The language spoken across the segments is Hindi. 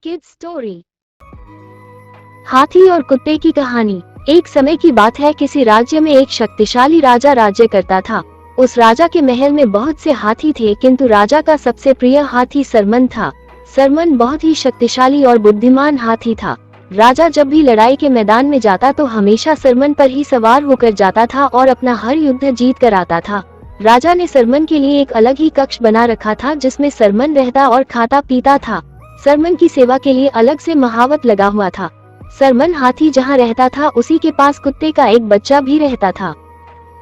Kids story. हाथी और कुत्ते की कहानी। एक समय की बात है, किसी राज्य में एक शक्तिशाली राजा राज्य करता था। उस राजा के महल में बहुत से हाथी थे, किंतु राजा का सबसे प्रिय हाथी सरमन था। सरमन बहुत ही शक्तिशाली और बुद्धिमान हाथी था। राजा जब भी लड़ाई के मैदान में जाता तो हमेशा सरमन पर ही सवार होकर जाता था और अपना हर युद्ध जीत कर आता था। राजा ने सरमन के लिए एक अलग ही कक्ष बना रखा था, जिसमें सरमन रहता और खाता पीता था। सरमन की सेवा के लिए अलग से महावत लगा हुआ था। सरमन हाथी जहाँ रहता था उसी के पास कुत्ते का एक बच्चा भी रहता था।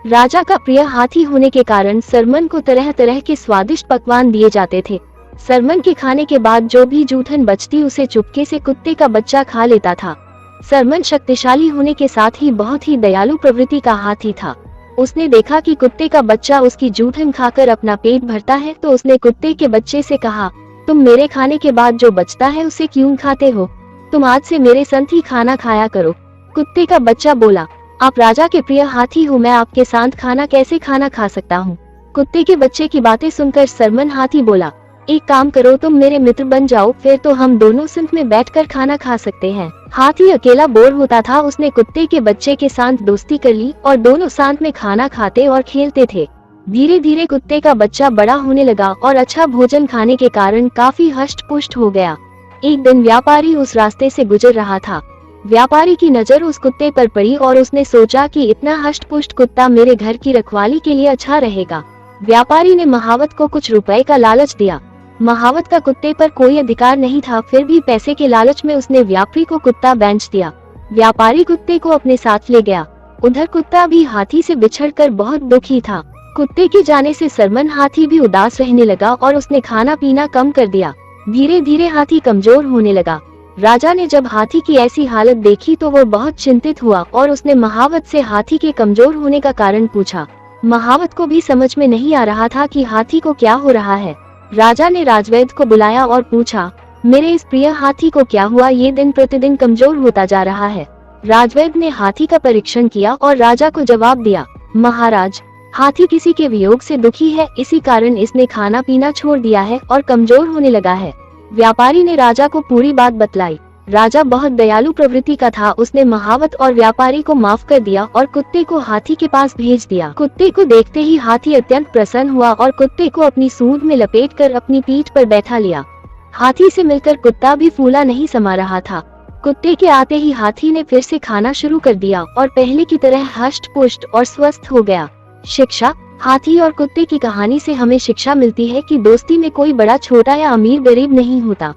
राजा का प्रिय हाथी होने के कारण सरमन को तरह तरह के स्वादिष्ट पकवान दिए जाते थे। सरमन के खाने के बाद जो भी जूठन बचती उसे चुपके से कुत्ते का बच्चा खा लेता था। सरमन शक्तिशाली होने के साथ ही बहुत ही दयालु प्रवृत्ति का हाथी था। उसने देखा कि कुत्ते का बच्चा उसकी जूठन खाकर अपना पेट भरता है, तो उसने कुत्ते के बच्चे से कहा, तुम मेरे खाने के बाद जो बचता है उसे क्यों खाते हो? तुम आज से मेरे साथ ही खाना खाया करो। कुत्ते का बच्चा बोला, आप राजा के प्रिय हाथी हो, मैं आपके साथ खाना कैसे खाना खा सकता हूँ? कुत्ते के बच्चे की बातें सुनकर सरमन हाथी बोला, एक काम करो, तुम मेरे मित्र बन जाओ, फिर तो हम दोनों साथ में बैठकर खाना खा सकते हैं। हाथी अकेला बोर होता था, उसने कुत्ते के बच्चे के साथ दोस्ती कर ली और दोनों साथ में खाना खाते और खेलते थे। धीरे धीरे कुत्ते का बच्चा बड़ा होने लगा और अच्छा भोजन खाने के कारण काफी हष्ट पुष्ट हो गया। एक दिन व्यापारी उस रास्ते से गुजर रहा था। व्यापारी की नजर उस कुत्ते पर पड़ी और उसने सोचा कि इतना हष्ट पुष्ट कुत्ता मेरे घर की रखवाली के लिए अच्छा रहेगा। व्यापारी ने महावत को कुछ रुपए का लालच दिया। महावत का कुत्ते पर कोई अधिकार नहीं था, फिर भी पैसे के लालच में उसने व्यापारी को कुत्ता बेच दिया। व्यापारी कुत्ते को अपने साथ ले गया। उधर कुत्ता भी हाथी से बिछड़कर बहुत दुखी था। कुत्ते के जाने से सरमन हाथी भी उदास रहने लगा और उसने खाना पीना कम कर दिया। धीरे धीरे हाथी कमजोर होने लगा। राजा ने जब हाथी की ऐसी हालत देखी तो वो बहुत चिंतित हुआ और उसने महावत से हाथी के कमजोर होने का कारण पूछा। महावत को भी समझ में नहीं आ रहा था कि हाथी को क्या हो रहा है। राजा ने राजवैद्य को बुलाया और पूछा, मेरे इस प्रिय हाथी को क्या हुआ? ये दिन प्रतिदिन कमजोर होता जा रहा है। राजवैद्य ने हाथी का परीक्षण किया और राजा को जवाब दिया, महाराज, हाथी किसी के वियोग से दुखी है, इसी कारण इसने खाना पीना छोड़ दिया है और कमजोर होने लगा है। व्यापारी ने राजा को पूरी बात बतलाई। राजा बहुत दयालु प्रवृत्ति का था, उसने महावत और व्यापारी को माफ कर दिया और कुत्ते को हाथी के पास भेज दिया। कुत्ते को देखते ही हाथी अत्यंत प्रसन्न हुआ और कुत्ते को अपनी सूंड में लपेटकर अपनी पीठ पर बैठा लिया। हाथी से मिलकर कुत्ता भी फूला नहीं समा रहा था। कुत्ते के आते ही हाथी ने फिर से खाना शुरू कर दिया और पहले की तरह हष्ट पुष्ट और स्वस्थ हो गया। शिक्षा। हाथी और कुत्ते की कहानी से हमें शिक्षा मिलती है कि दोस्ती में कोई बड़ा छोटा या अमीर गरीब नहीं होता।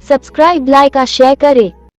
सब्सक्राइब, लाइक और शेयर करें।